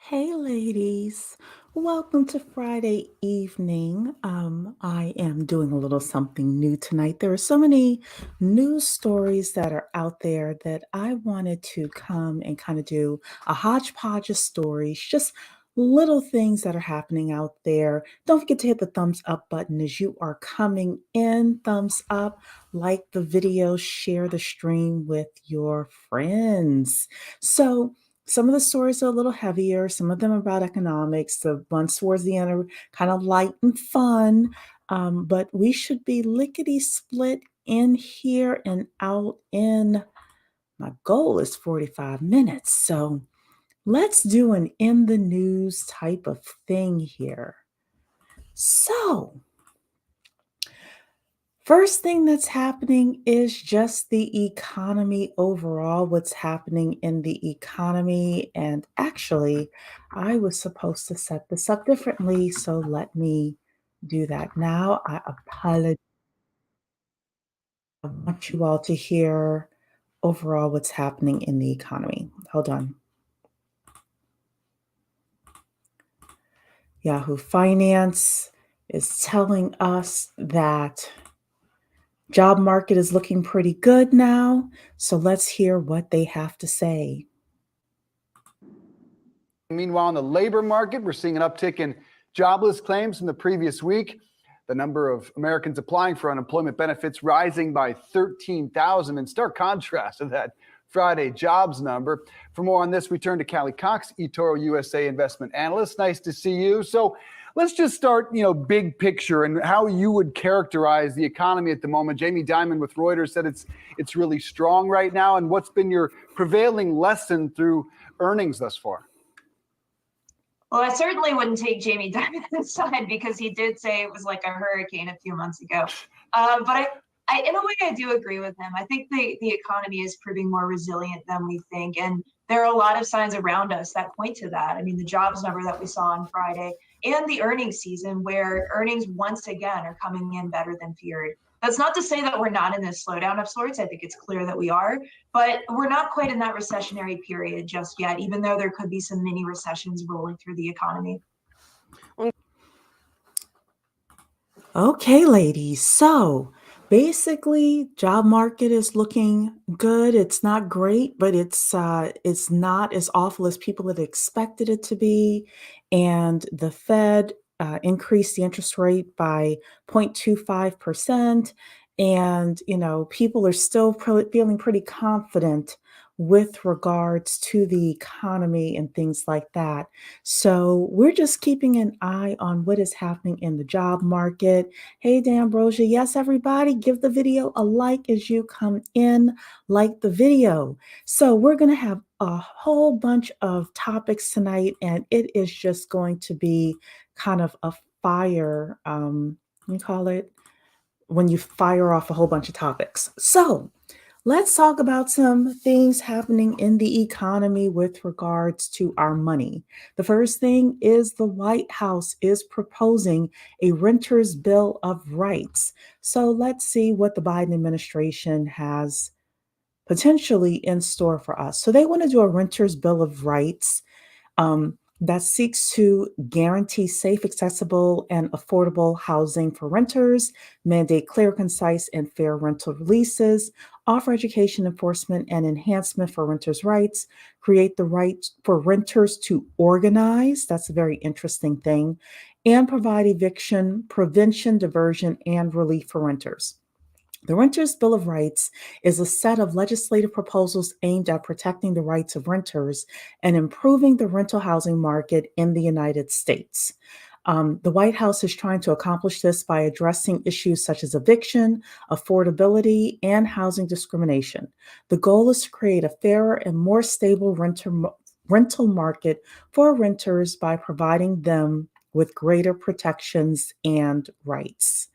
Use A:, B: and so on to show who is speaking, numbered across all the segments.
A: Hey, ladies. Welcome to Friday evening. I am doing a little something new tonight. There are so many news stories that are out there that I wanted to come and kind of do a hodgepodge of stories, just little things that are happening out there. Don't forget to hit the thumbs up button as you are coming in. Thumbs up, like the video, share the stream with your friends. So, some of the stories are a little heavier, some of them are about economics. The ones towards the end are kind of light and fun, but we should be lickety split in here and out in my goal is 45 minutes. So let's do an in the news type of thing here. So, first thing that's happening is just the economy overall, what's happening in the economy. And actually, I was supposed to set this up differently, so let me do that now. I apologize. I want you all to hear overall what's happening in the economy. Hold on. Yahoo Finance is telling us that job market is looking pretty good now, so let's hear what they have to say.
B: Meanwhile, in the labor market, we're seeing an uptick in jobless claims from the previous week. The number of Americans applying for unemployment benefits rising by 13,000 in stark contrast to that Friday jobs number. For more on this, we turn to Callie Cox, eToro USA investment analyst. Nice to see you. So let's just start, big picture and how you would characterize the economy at the moment. Jamie Dimon with Reuters said it's really strong right now. And what's been your prevailing lesson through earnings thus far?
C: Well, I certainly wouldn't take Jamie Dimon's side because he did say it was like a hurricane a few months ago. But I, in a way, I do agree with him. I think the economy is proving more resilient than we think. And there are a lot of signs around us that point to that. I mean, the jobs number that we saw on Friday and the earnings season where earnings once again are coming in better than feared. That's not to say that we're not in this slowdown of sorts. I think it's clear that we are, but we're not quite in that recessionary period just yet, even though there could be some mini recessions rolling through the economy.
A: Okay, ladies. So basically, job market is looking good. It's not great, but it's not as awful as people had expected it to be. And the Fed increased the interest rate by 0.25%. And people are still feeling pretty confident with regards to the economy and things like that. So we're just keeping an eye on what is happening in the job market. Hey, D'Ambrosia. Yes, everybody, give the video a like as you come in. Like the video. So we're going to have a whole bunch of topics tonight, and it is just going to be kind of a fire, you call it, when you fire off a whole bunch of topics. So let's talk about some things happening in the economy with regards to our money. The first thing is the White House is proposing a renter's bill of rights. So let's see what the Biden administration has potentially in store for us. So they want to do a renter's bill of rights. That seeks to guarantee safe, accessible, and affordable housing for renters, mandate clear, concise, and fair rental releases, offer education enforcement and enhancement for renters' rights, create the right for renters to organize. That's a very interesting thing, and provide eviction prevention, diversion, and relief for renters. The Renters' Bill of Rights is a set of legislative proposals aimed at protecting the rights of renters and improving the rental housing market in the United States. The White House is trying to accomplish this by addressing issues such as eviction, affordability, and housing discrimination. The goal is to create a fairer and more stable rental market for renters by providing them with greater protections and rights.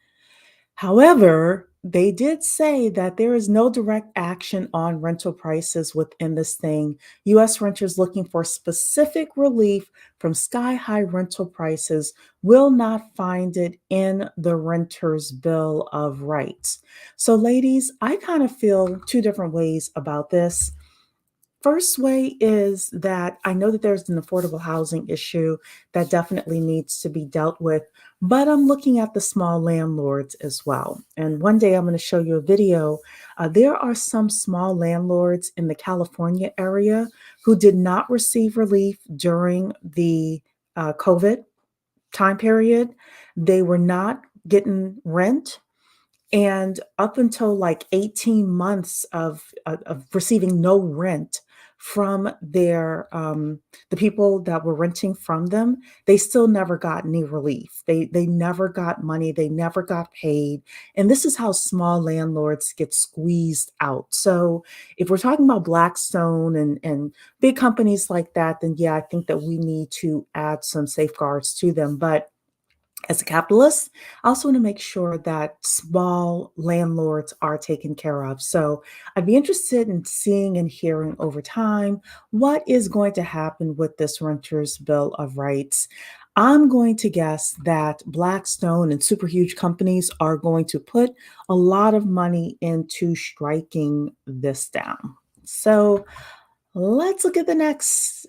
A: However, they did say that there is no direct action on rental prices within this thing. U.S. renters looking for specific relief from sky high rental prices will not find it in the Renters' Bill of Rights. So, ladies, I kind of feel two different ways about this. First way is that I know that there's an affordable housing issue that definitely needs to be dealt with, but I'm looking at the small landlords as well. And one day I'm going to show you a video. There are some small landlords in the California area who did not receive relief during the COVID time period. They were not getting rent, and up until like 18 months of receiving no rent from the people that were renting from them, they still never got any relief. They never got money, they never got paid. And this is how small landlords get squeezed out. So if we're talking about Blackstone and big companies like that, then yeah, I think that we need to add some safeguards to them. But as a capitalist, I also want to make sure that small landlords are taken care of. So I'd be interested in seeing and hearing over time what is going to happen with this Renters' Bill of Rights. I'm going to guess that Blackstone and super huge companies are going to put a lot of money into striking this down. So let's look at the next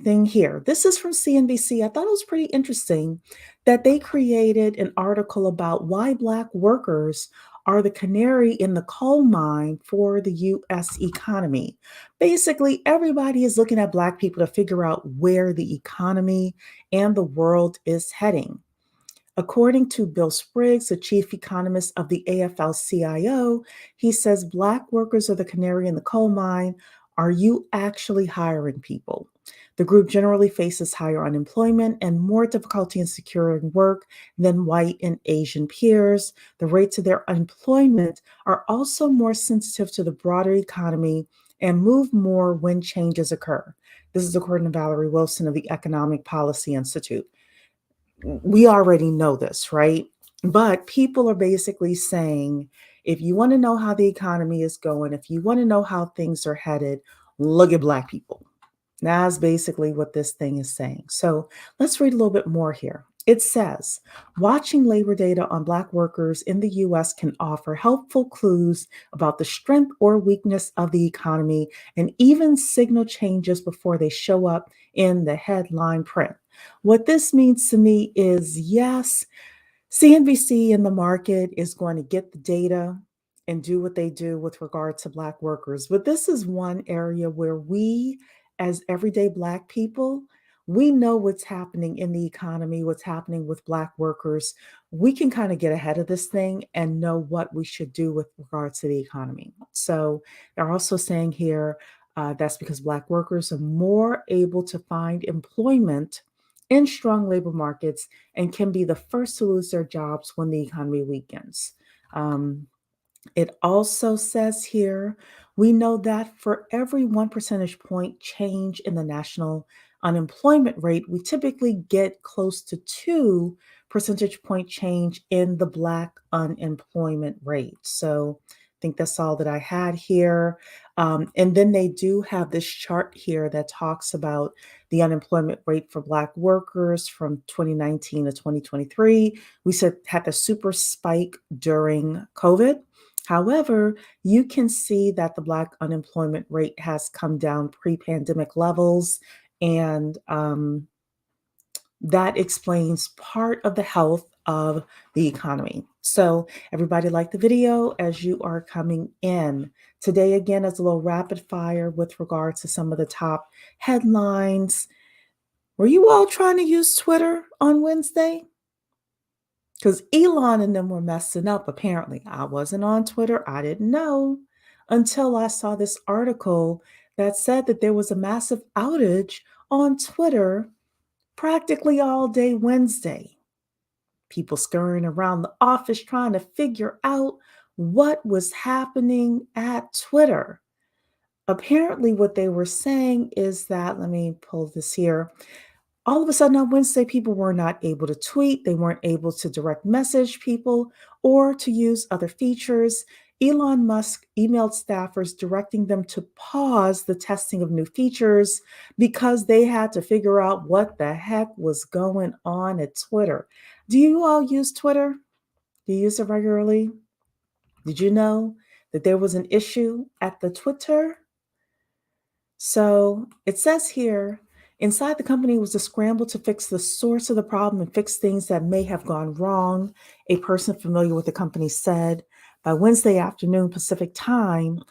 A: thing here. This is from CNBC. I thought it was pretty interesting that they created an article about why Black workers are the canary in the coal mine for the US economy. Basically, everybody is looking at Black people to figure out where the economy and the world is heading. According to Bill Spriggs, the chief economist of the AFL-CIO, he says Black workers are the canary in the coal mine. Are you actually hiring people? The group generally faces higher unemployment and more difficulty in securing work than white and Asian peers. The rates of their unemployment are also more sensitive to the broader economy and move more when changes occur. This is according to Valerie Wilson of the Economic Policy Institute. We already know this, right? But people are basically saying, if you want to know how the economy is going, if you want to know how things are headed, look at Black people. That's basically what this thing is saying. So let's read a little bit more here. It says, watching labor data on Black workers in the US can offer helpful clues about the strength or weakness of the economy and even signal changes before they show up in the headline print. What this means to me is yes, CNBC in the market is going to get the data and do what they do with regard to Black workers. But this is one area where we, as everyday Black people, we know what's happening in the economy, what's happening with Black workers. We can kind of get ahead of this thing and know what we should do with regards to the economy. So they're also saying here that's because Black workers are more able to find employment in strong labor markets and can be the first to lose their jobs when the economy weakens. It also says here, we know that for every 1 percentage point change in the national unemployment rate, we typically get close to 2 percentage point change in the Black unemployment rate. So I think that's all that I had here. And then they do have this chart here that talks about the unemployment rate for Black workers from 2019 to 2023. We said had the super spike during COVID. However, you can see that the Black unemployment rate has come down pre-pandemic levels, and that explains part of the health of the economy. So everybody like the video as you are coming in. Today, again, is a little rapid fire with regards to some of the top headlines. Were you all trying to use Twitter on Wednesday? Because Elon and them were messing up, apparently. I wasn't on Twitter. I didn't know until I saw this article that said that there was a massive outage on Twitter practically all day Wednesday. People scurrying around the office trying to figure out what was happening at Twitter. Apparently, what they were saying is that, let me pull this here. All of a sudden on Wednesday, people were not able to tweet. They weren't able to direct message people or to use other features. Elon Musk emailed staffers directing them to pause the testing of new features because they had to figure out what the heck was going on at Twitter. Do you all use Twitter? Do you use it regularly? Did you know that there was an issue at the Twitter? So it says here, inside the company was a scramble to fix the source of the problem and fix things that may have gone wrong, a person familiar with the company said. By Wednesday afternoon Pacific time,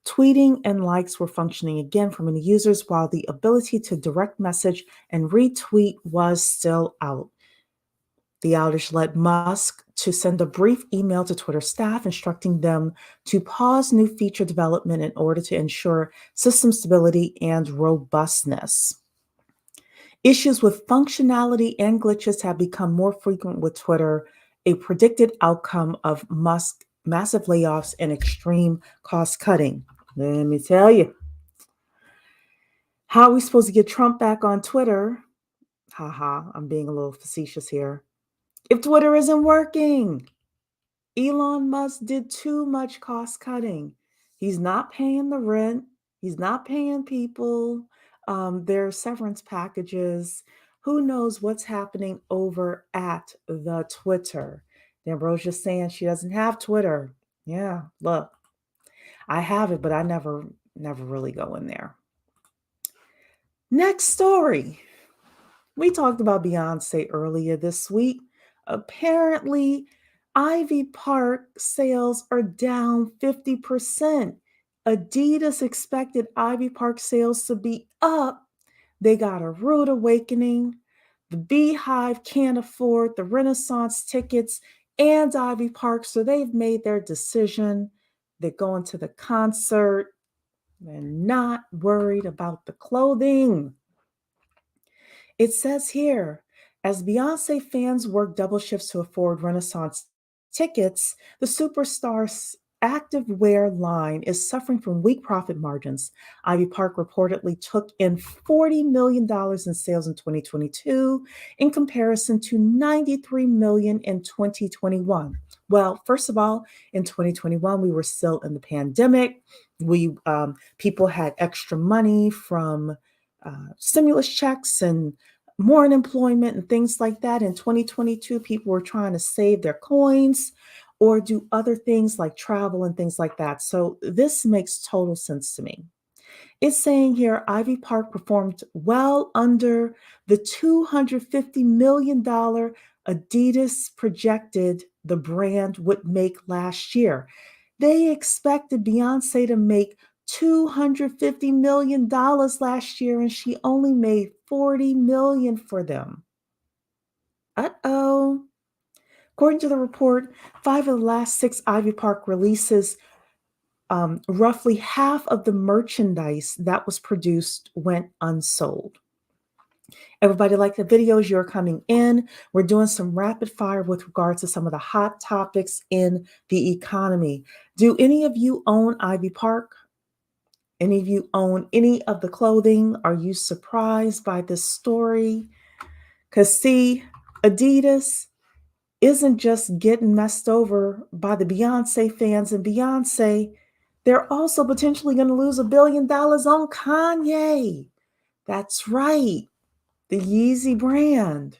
A: tweeting and likes were functioning again for many users, while the ability to direct message and retweet was still out. The outage led Musk to send a brief email to Twitter staff instructing them to pause new feature development in order to ensure system stability and robustness. Issues with functionality and glitches have become more frequent with Twitter, a predicted outcome of Musk's massive layoffs and extreme cost cutting. Let me tell you. How are we supposed to get Trump back on Twitter? Haha, I'm being a little facetious here. If Twitter isn't working, Elon Musk did too much cost cutting. He's not paying the rent. He's not paying people their severance packages. Who knows what's happening over at the Twitter? Ambrosia's saying she doesn't have Twitter. Yeah, look, I have it, but I never really go in there. Next story. We talked about Beyonce earlier this week. Apparently, Ivy Park sales are down 50%. Adidas expected Ivy Park sales to be up. They got a rude awakening. The Beehive can't afford the Renaissance tickets and Ivy Park, so they've made their decision. They're going to the concert. They're not worried about the clothing. It says here, as Beyonce fans work double shifts to afford Renaissance tickets, the superstar's activewear line is suffering from weak profit margins. Ivy Park reportedly took in $40 million in sales in 2022 in comparison to $93 million in 2021. Well, first of all, in 2021, we were still in the pandemic. People had extra money from stimulus checks and more unemployment and things like that. In 2022, people were trying to save their coins or do other things like travel and things like that. So this makes total sense to me. It's saying here Ivy Park performed well under the $250 million Adidas projected the brand would make last year. They expected Beyonce to make $250 million last year, and she only made $40 million for them. Uh-oh. According to the report, 5 of the last 6 Ivy Park releases, roughly half of the merchandise that was produced went unsold. Everybody like the videos, you're coming in. We're doing some rapid fire with regards to some of the hot topics in the economy. Do any of you own Ivy Park? Any of you own any of the clothing? Are you surprised by this story? Because see, Adidas isn't just getting messed over by the Beyonce fans and Beyonce. They're also potentially going to lose $1 billion on Kanye. That's right, the Yeezy brand.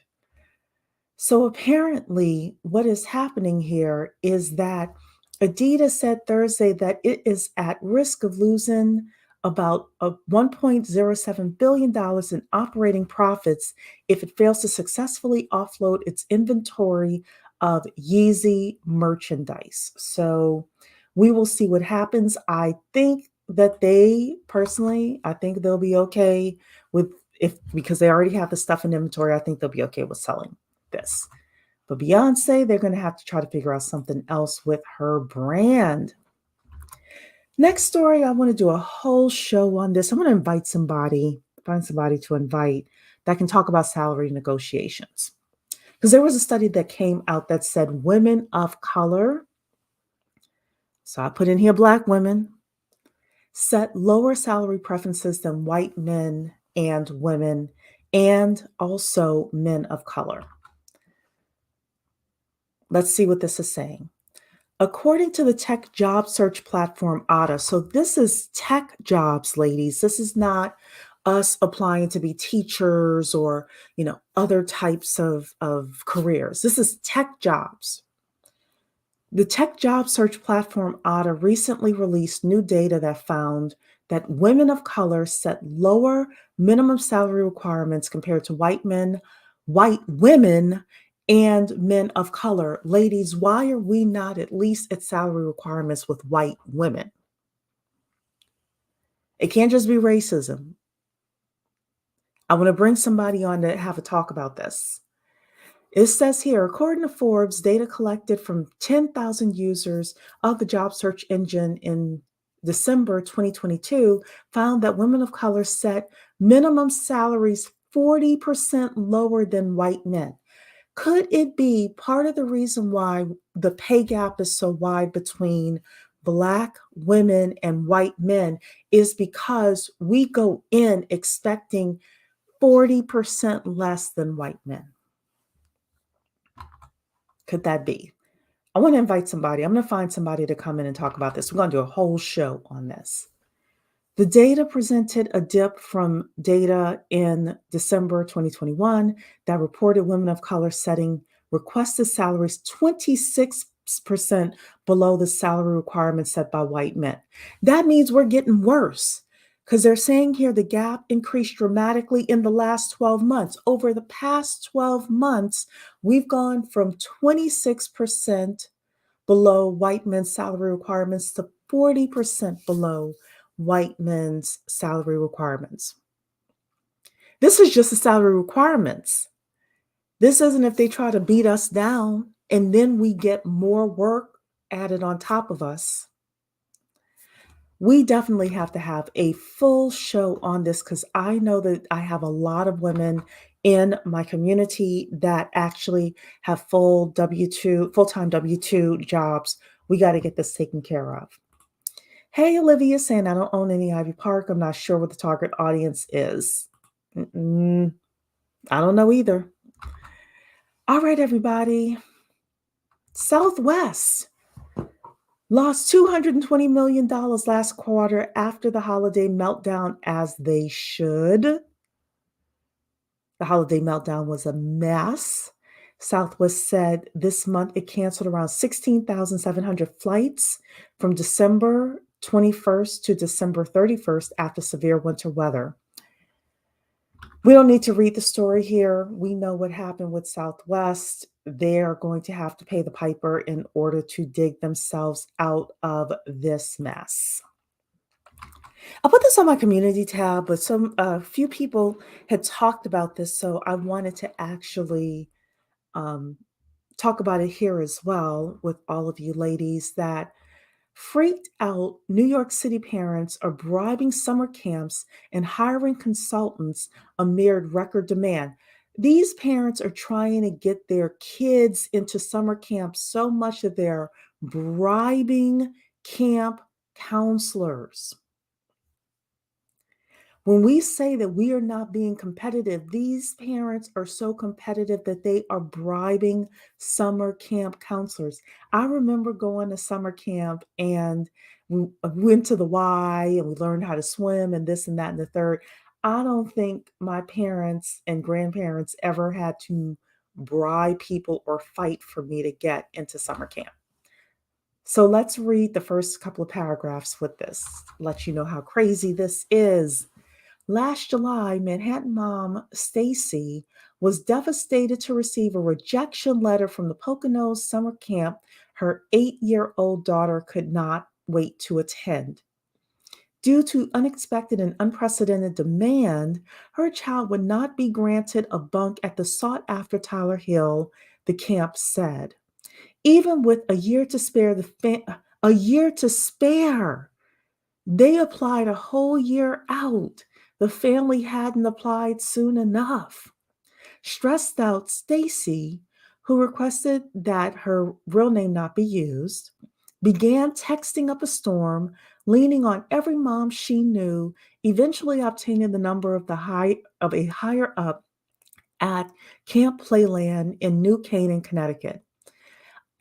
A: So apparently what is happening here is that Adidas said Thursday that it is at risk of losing about $1.07 billion in operating profits if it fails to successfully offload its inventory of Yeezy merchandise. So we will see what happens. I think that I think they'll be okay with because they already have the stuff in inventory. I think they'll be okay with selling this. But Beyonce, they're going to have to try to figure out something else with her brand. Next story, I want to do a whole show on this. I'm going to find somebody to invite that can talk about salary negotiations. Because there was a study that came out that said women of color, so I put in here Black women, set lower salary preferences than white men and women, and also men of color. Let's see what this is saying. According to the tech job search platform Ada, so this is tech jobs, ladies. This is not us applying to be teachers or, other types of careers. This is tech jobs. The tech job search platform Ada recently released new data that found that women of color set lower minimum salary requirements compared to white women, and men of color. Ladies, why are we not at least at salary requirements with white women? It can't just be racism. I want to bring somebody on to have a talk about this. It says here, according to Forbes, data collected from 10,000 users of the job search engine in December 2022 found that women of color set minimum salaries 40% lower than white men. Could it be part of the reason why the pay gap is so wide between Black women and white men is because we go in expecting 40% less than white men? Could that be? I want to invite somebody. I'm going to find somebody to come in and talk about this. We're going to do a whole show on this. The data presented a dip from data in December 2021 that reported women of color setting requested salaries 26% below the salary requirements set by white men. That means we're getting worse because they're saying here the gap increased dramatically in the last 12 months. Over the past 12 months, we've gone from 26% below white men's salary requirements to 40% below white men's salary requirements. This is just the salary requirements. This isn't if they try to beat us down and then we get more work added on top of us. We definitely have to have a full show on this because I know that I have a lot of women in my community that actually have full-time W-2 jobs. We got to get this taken care of. Hey, Olivia saying, I don't own any Ivy Park. I'm not sure what the target audience is. I don't know either. All right, everybody. Southwest lost $220 million last quarter after the holiday meltdown, as they should. The holiday meltdown was a mess. Southwest said this month it canceled around 16,700 flights from December 21st to December 31st after severe winter weather. We don't need to read the story here. We know what happened with Southwest. They're going to have to pay the piper in order to dig themselves out of this mess. I put this on my community tab, but a few people had talked about this, so I wanted to actually talk about it here as well with all of you ladies that freaked out New York City parents are bribing summer camps and hiring consultants amid record demand. These parents are trying to get their kids into summer camp so much that they're bribing camp counselors. When we say that we are not being competitive, these parents are so competitive that they are bribing summer camp counselors. I remember going to summer camp and we went to the Y and we learned how to swim and this and that and the third. I don't think my parents and grandparents ever had to bribe people or fight for me to get into summer camp. So let's read the first couple of paragraphs with this, let you know how crazy this is. Last July, Manhattan mom Stacy was devastated to receive a rejection letter from the Poconos summer camp her 8-year-old daughter could not wait to attend. Due to unexpected and unprecedented demand, her child would not be granted a bunk at the sought-after Tyler Hill, the camp said. Even with a year to spare, they applied a whole year out. The family hadn't applied soon enough. Stressed out, Stacy, who requested that her real name not be used, began texting up a storm, leaning on every mom she knew, eventually obtaining the number of a higher up at Camp Playland in New Canaan, Connecticut.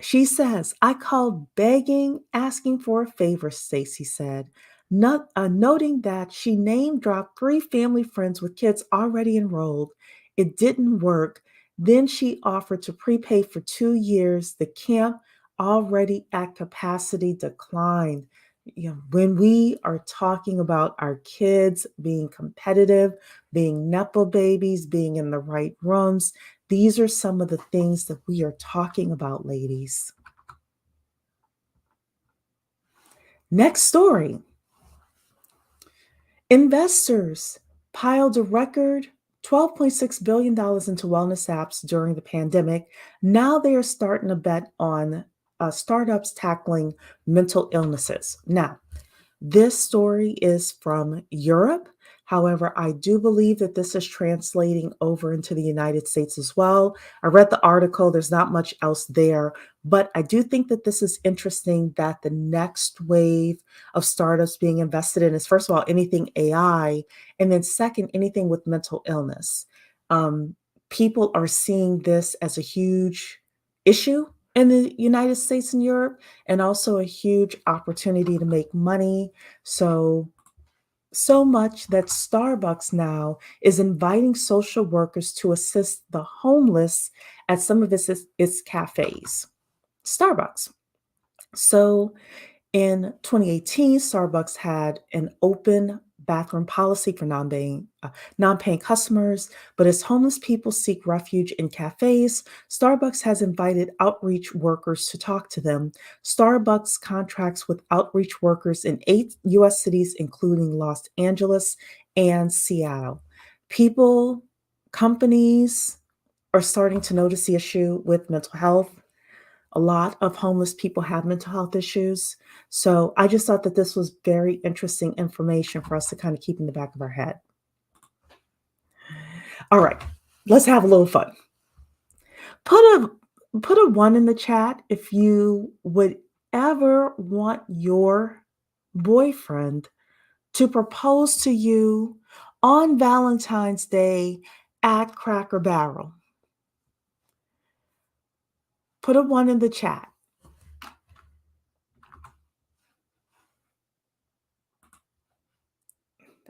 A: She says, I called begging, asking for a favor, Stacy said, noting that she name-dropped 3 family friends with kids already enrolled. It didn't work. Then she offered to prepay for 2 years. The camp, already at capacity, declined. When we are talking about our kids being competitive, being nepo babies, being in the right rooms, these are some of the things that we are talking about, ladies. Next story. Investors piled a record $12.6 billion into wellness apps during the pandemic. Now they are starting to bet on startups tackling mental illnesses. Now, this story is from Europe. However, I do believe that this is translating over into the United States as well. I read the article, there's not much else there, but I do think that this is interesting that the next wave of startups being invested in is, first of all, anything AI, and then second, anything with mental illness. Um, People are seeing this as a huge issue in the United States and Europe, and also a huge opportunity to make money. So much that Starbucks now is inviting social workers to assist the homeless at some of its cafes. Starbucks. So in 2018, Starbucks had an open bathroom policy for non-paying customers, but as homeless people seek refuge in cafes, Starbucks has invited outreach workers to talk to them. Starbucks contracts with outreach workers in 8 US cities, including Los Angeles and Seattle. People, companies are starting to notice the issue with mental health. A lot of homeless people have mental health issues. So I just thought that this was very interesting information for us to kind of keep in the back of our head. All right, let's have a little fun. Put a put a one in the chat if you would ever want your boyfriend to propose to you on Valentine's Day at Cracker Barrel. Put a one in the chat.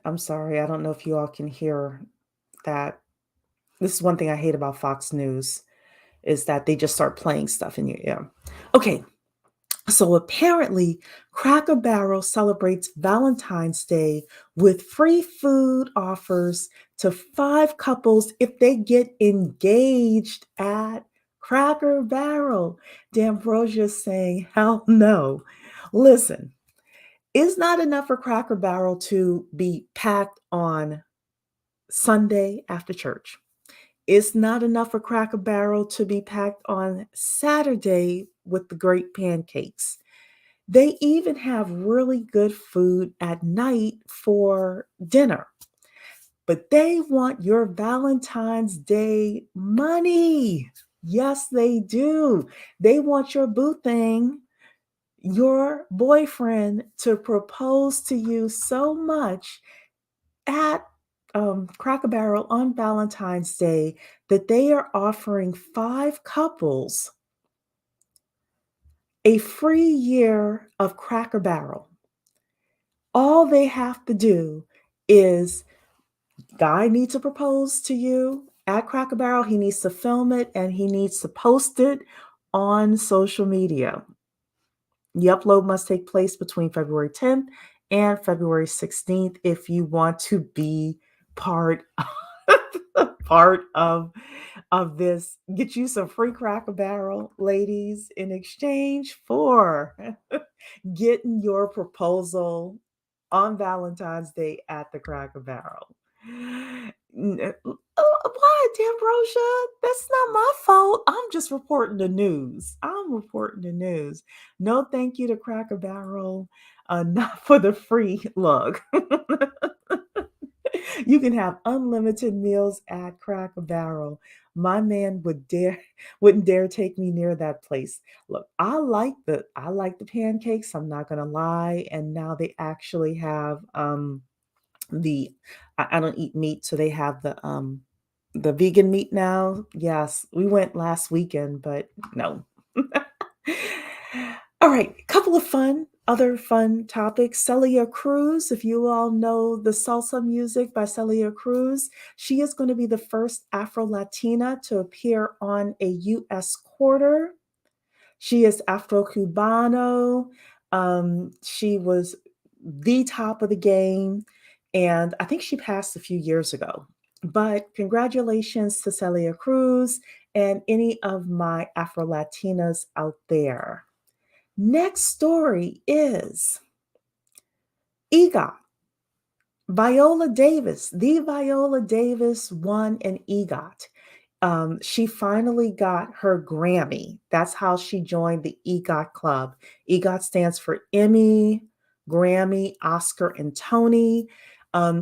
A: I'm sorry, I don't know if you all can hear that. This is one thing I hate about Fox News is that they just start playing stuff in your ear. Okay, so apparently Cracker Barrel celebrates Valentine's Day with free food offers to 5 couples if they get engaged at Cracker Barrel. D'Ambrosia is saying, hell no. Listen, it's not enough for Cracker Barrel to be packed on Sunday after church. It's not enough for Cracker Barrel to be packed on Saturday with the great pancakes. They even have really good food at night for dinner. But they want your Valentine's Day money. Yes, they do. They want your boo thing, your boyfriend, to propose to you so much at Cracker Barrel on Valentine's Day that they are offering 5 couples a free year of Cracker Barrel. All they have to do is, guy needs to propose to you at Cracker Barrel. He needs to film it and he needs to post it on social media. The upload must take place between February 10th and February 16th if you want to be part part of this. Get you some free Cracker Barrel, ladies, in exchange for getting your proposal on Valentine's Day at the Cracker Barrel. Why, D'Ambrosia? That's not my fault. I'm just reporting the news. I'm reporting the news. No, thank you to Cracker Barrel. Not for the free look. You can have unlimited meals at Cracker Barrel. My man wouldn't dare take me near that place. Look, I like the pancakes, I'm not gonna lie. And now they actually have the I don't eat meat, so they have the vegan meat now. Yes, we went last weekend, but no. All right, couple of other fun topics. Celia Cruz, if you all know the salsa music by Celia Cruz, she is going to be the first Afro-Latina to appear on a U.S. quarter. She is Afro-Cubano. She was the top of the game, and I think she passed a few years ago. But congratulations to Celia Cruz and any of my Afro Latinas out there. Next story is EGOT. Viola Davis, the Viola Davis won an EGOT. She finally got her Grammy. That's how she joined the EGOT club. EGOT stands for Emmy, Grammy, Oscar, and Tony.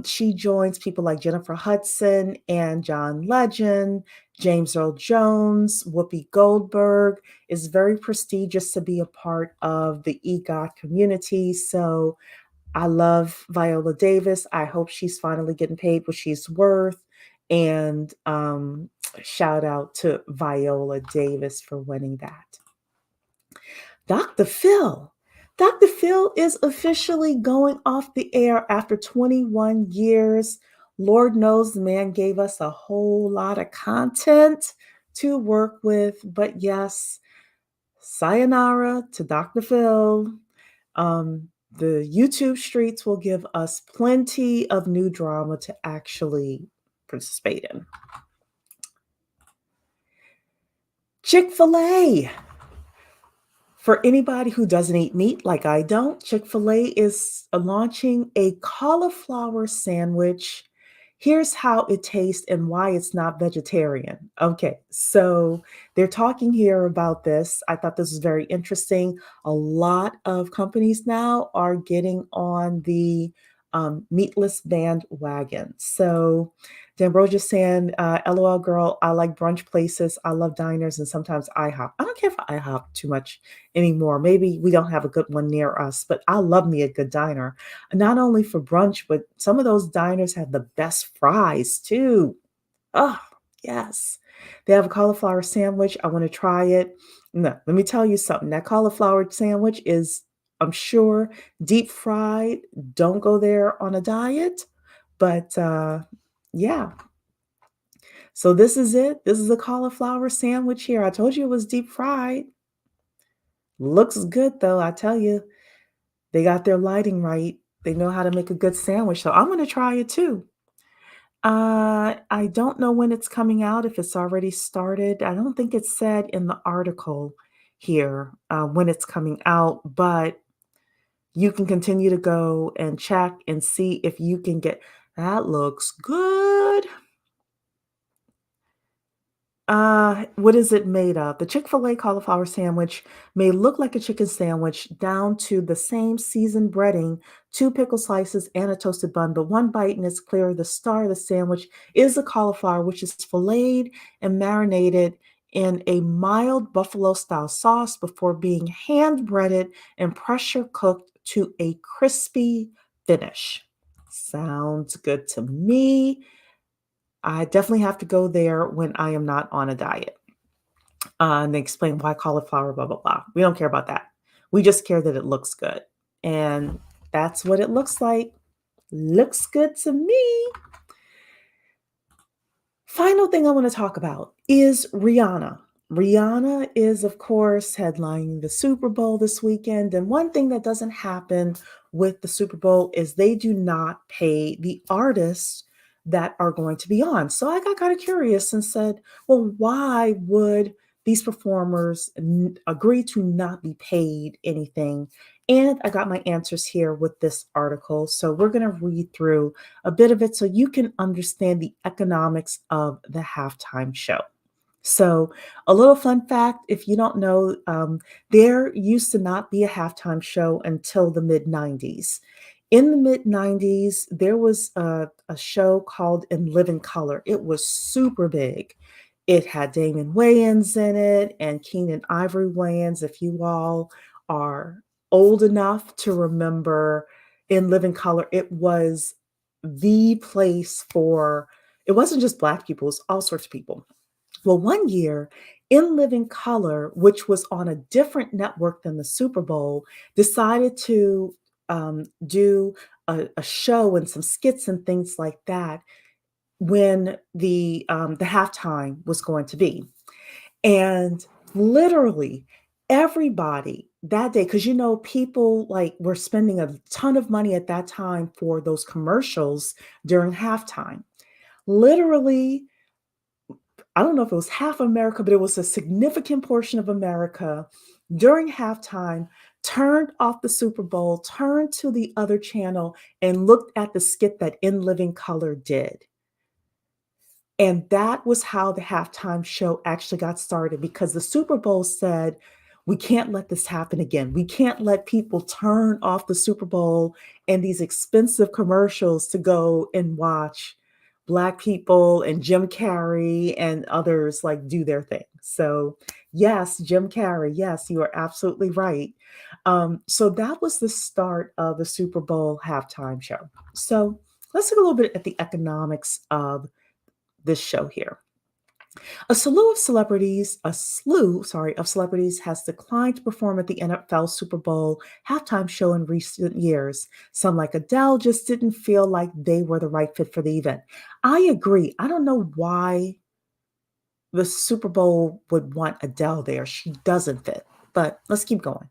A: She joins people like Jennifer Hudson and John Legend, James Earl Jones, Whoopi Goldberg. It's very prestigious to be a part of the EGOT community. So I love Viola Davis. I hope she's finally getting paid what she's worth. And shout out to Viola Davis for winning that. Dr. Phil. Dr. Phil is officially going off the air after 21 years. Lord knows the man gave us a whole lot of content to work with. But yes, sayonara to Dr. Phil. The YouTube streets will give us plenty of new drama to actually participate in. Chick-fil-A. For anybody who doesn't eat meat like I don't, Chick-fil-A is launching a cauliflower sandwich. Here's how it tastes and why it's not vegetarian. Okay, so they're talking here about this. I thought this was very interesting. A lot of companies now are getting on the meatless bandwagon. So D'Ambrosia saying, LOL girl, I like brunch places. I love diners and sometimes IHOP. I don't care for IHOP too much anymore. Maybe we don't have a good one near us, but I love me a good diner. Not only for brunch, but some of those diners have the best fries too. Oh, yes. They have a cauliflower sandwich. I want to try it. No, let me tell you something. That cauliflower sandwich is, I'm sure, deep fried. Don't go there on a diet. But yeah. So this is it. This is a cauliflower sandwich here. I told you it was deep fried. Looks good though, I tell you. They got their lighting right. They know how to make a good sandwich. So I'm going to try it too. I don't know when it's coming out, if it's already started. I don't think it said in the article here when it's coming out, but you can continue to go and check and see if you can get, that looks good. What is it made of? The Chick-fil-A cauliflower sandwich may look like a chicken sandwich down to the same seasoned breading, 2 pickle slices, and a toasted bun, but one bite and it's clear the star of the sandwich is the cauliflower, which is filleted and marinated in a mild buffalo-style sauce before being hand-breaded and pressure cooked to a crispy finish. Sounds good to me. I definitely have to go there when I am not on a diet. And they explain why cauliflower, blah, blah, blah. We don't care about that. We just care that it looks good. And that's what it looks like. Looks good to me. Final thing I want to talk about is Rihanna. Rihanna is, of course, headlining the Super Bowl this weekend. And one thing that doesn't happen with the Super Bowl is they do not pay the artists that are going to be on. So I got kind of curious and said, well, why would these performers agree to not be paid anything? And I got my answers here with this article. So we're going to read through a bit of it so you can understand the economics of the halftime show. So, a little fun fact, if you don't know, there used to not be a halftime show until the mid 90s. In the mid 90s, there was a show called In Living Color. It was super big. It had Damon Wayans in it and Keenan Ivory Wayans. If you all are old enough to remember In Living Color, it was the place for, it wasn't just Black people, it was all sorts of people. Well, one year, In Living Color, which was on a different network than the Super Bowl, decided to do a show and some skits and things like that when the halftime was going to be. And literally everybody that day, because people like were spending a ton of money at that time for those commercials during halftime. Literally, I don't know if it was half America, but it was a significant portion of America during halftime turned off the Super Bowl, turned to the other channel, and looked at the skit that In Living Color did. And that was how the halftime show actually got started, because the Super Bowl said, we can't let this happen again. We can't let people turn off the Super Bowl and these expensive commercials to go and watch Black people and Jim Carrey and others like do their thing. So, yes, Jim Carrey, yes, you are absolutely right. So that was the start of the Super Bowl halftime show. So let's look a little bit at the economics of this show here. A slew, sorry, of celebrities has declined to perform at the NFL Super Bowl halftime show in recent years. Some, like Adele, just didn't feel like they were the right fit for the event. I agree. I don't know why the Super Bowl would want Adele there. She doesn't fit, but let's keep going.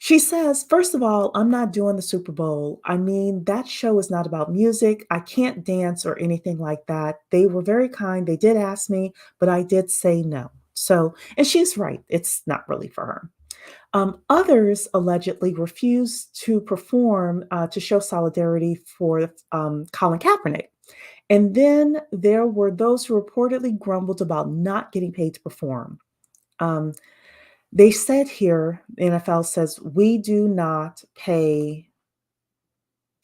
A: She says, first of all, I'm not doing the Super Bowl. I mean, that show is not about music. I can't dance or anything like that. They were very kind. They did ask me, but I did say no. So, and she's right. It's not really for her. Others allegedly refused to perform to show solidarity for Colin Kaepernick. And then there were those who reportedly grumbled about not getting paid to perform. Um, they said here, the NFL says, we do not pay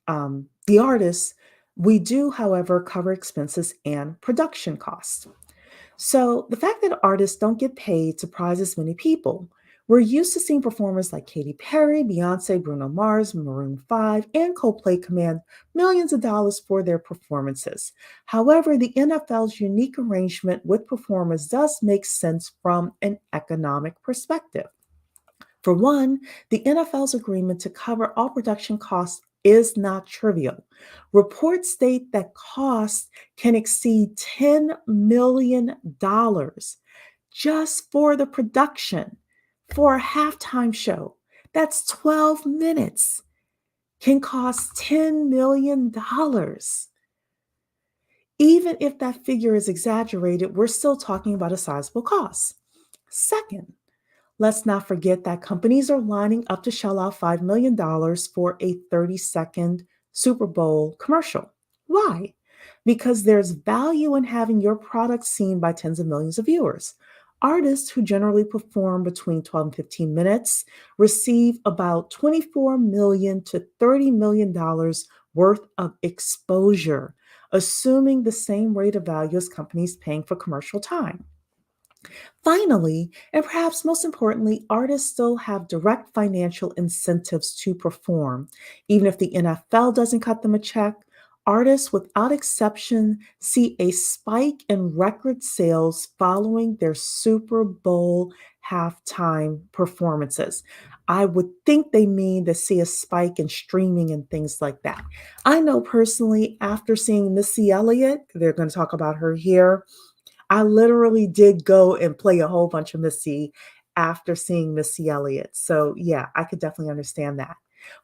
A: the artists. We do, however, cover expenses and production costs. So the fact that artists don't get paid surprises many people. We're used to seeing performers like Katy Perry, Beyonce, Bruno Mars, Maroon 5, and Coldplay command millions of dollars for their performances. However, the NFL's unique arrangement with performers does make sense from an economic perspective. For one, the NFL's agreement to cover all production costs is not trivial. Reports state that costs can exceed $10 million just for the production for a halftime show. That's 12 minutes, can cost $10 million. Even if that figure is exaggerated, we're still talking about a sizable cost. Second, let's not forget that companies are lining up to shell out $5 million for a 30-second Super Bowl commercial. Why? Because there's value in having your product seen by tens of millions of viewers. Artists who generally perform between 12 and 15 minutes receive about $24 million to $30 million worth of exposure, assuming the same rate of value as companies paying for commercial time. Finally, and perhaps most importantly, artists still have direct financial incentives to perform. Even if the NFL doesn't cut them a check, artists without exception see a spike in record sales following their Super Bowl halftime performances. I would think they mean to see a spike in streaming and things like that. I know personally, after seeing Missy Elliott, they're going to talk about her here. I literally did go and play a whole bunch of Missy after seeing Missy Elliott. So yeah, I could definitely understand that.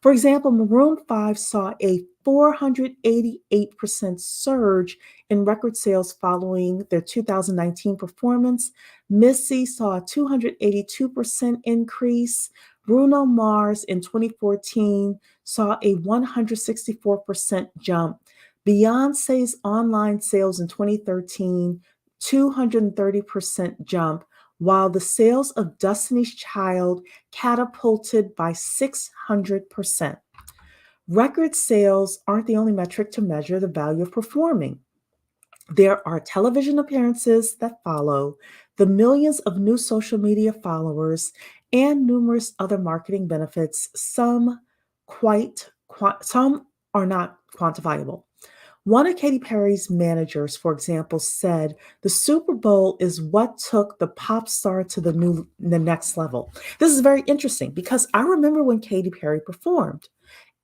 A: For example, Maroon 5 saw a 488% surge in record sales following their 2019 performance. Missy saw a 282% increase. Bruno Mars in 2014 saw a 164% jump. Beyonce's online sales in 2013 230% jump, while the sales of Destiny's Child catapulted by 600%. Record sales aren't the only metric to measure the value of performing. There are television appearances that follow, the millions of new social media followers, and numerous other marketing benefits, some are not quantifiable. One of Katy Perry's managers, for example, said the Super Bowl is what took the pop star to the next level. This is very interesting because I remember when Katy Perry performed,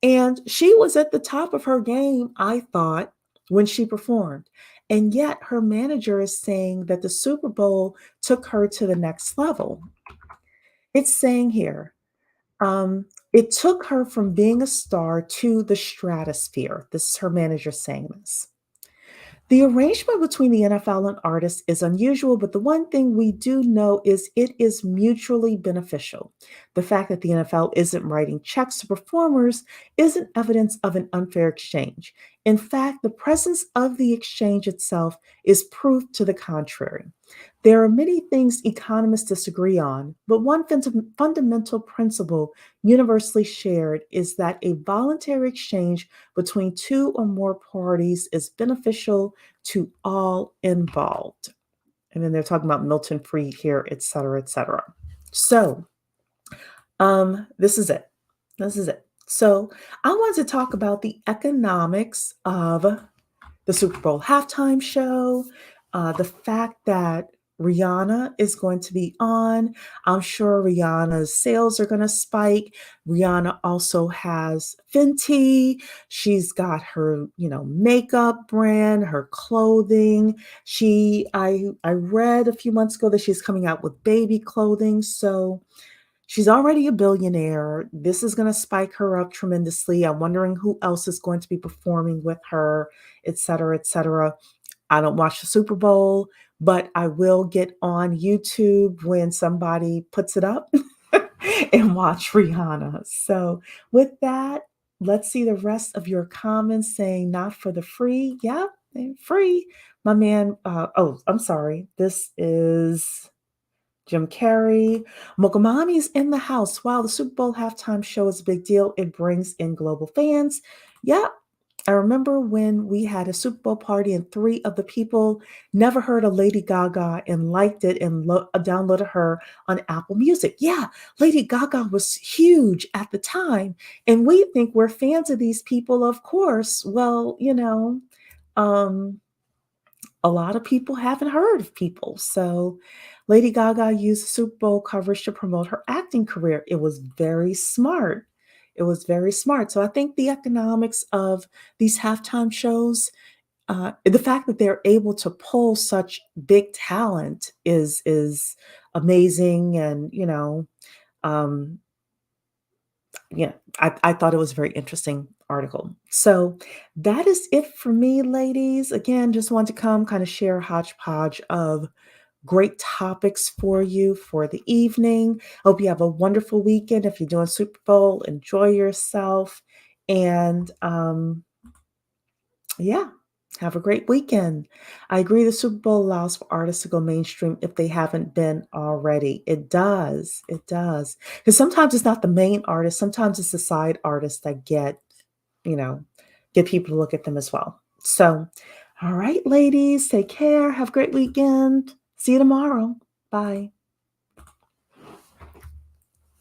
A: and she was at the top of her game, I thought, when she performed. And yet her manager is saying that the Super Bowl took her to the next level. It's saying here, It took her from being a star to the stratosphere. This is her manager saying this. The arrangement between the NFL and artists is unusual, but the one thing we do know is it is mutually beneficial. The fact that the NFL isn't writing checks to performers isn't evidence of an unfair exchange. In fact, the presence of the exchange itself is proof to the contrary. There are many things economists disagree on, but one fundamental principle universally shared is that a voluntary exchange between two or more parties is beneficial to all involved. And then they're talking about Milton Fried here, et cetera, et cetera. So, this is it. This is it. So, I wanted to talk about the economics of the Super Bowl halftime show, the fact that Rihanna is going to be on. I'm sure Rihanna's sales are going to spike. Rihanna also has Fenty. She's got her, makeup brand, her clothing. I read a few months ago that she's coming out with baby clothing. So she's already a billionaire. This is going to spike her up tremendously. I'm wondering who else is going to be performing with her, et cetera, et cetera. I don't watch the Super Bowl, but I will get on YouTube when somebody puts it up and watch Rihanna. So, with that, let's see the rest of your comments saying not for the free. Yeah, free. My man, I'm sorry. This is Jim Carrey. Mokomami's in the house. While the Super Bowl halftime show is a big deal, it brings in global fans. Yeah, I remember when we had a Super Bowl party and three of the people never heard of Lady Gaga and liked it and downloaded her on Apple Music. Yeah, Lady Gaga was huge at the time. And we think we're fans of these people, of course. Well, a lot of people haven't heard of people. So Lady Gaga used Super Bowl coverage to promote her acting career. It was very smart. It was very smart. So I think the economics of these halftime shows, the fact that they're able to pull such big talent is amazing. And um, I thought it was a very interesting article. So that is it for me, ladies. Again, just want to come kind of share a hodgepodge of great topics for you for the evening. Hope you have a wonderful weekend. If you're doing Super Bowl, enjoy yourself. And yeah, have a great weekend. I agree the Super Bowl allows for artists to go mainstream if they haven't been already. It does. It does. Because sometimes it's not the main artist, sometimes it's the side artists that you know, get people to look at them as well. So, all right, ladies, take care. Have a great weekend. See you tomorrow. Bye.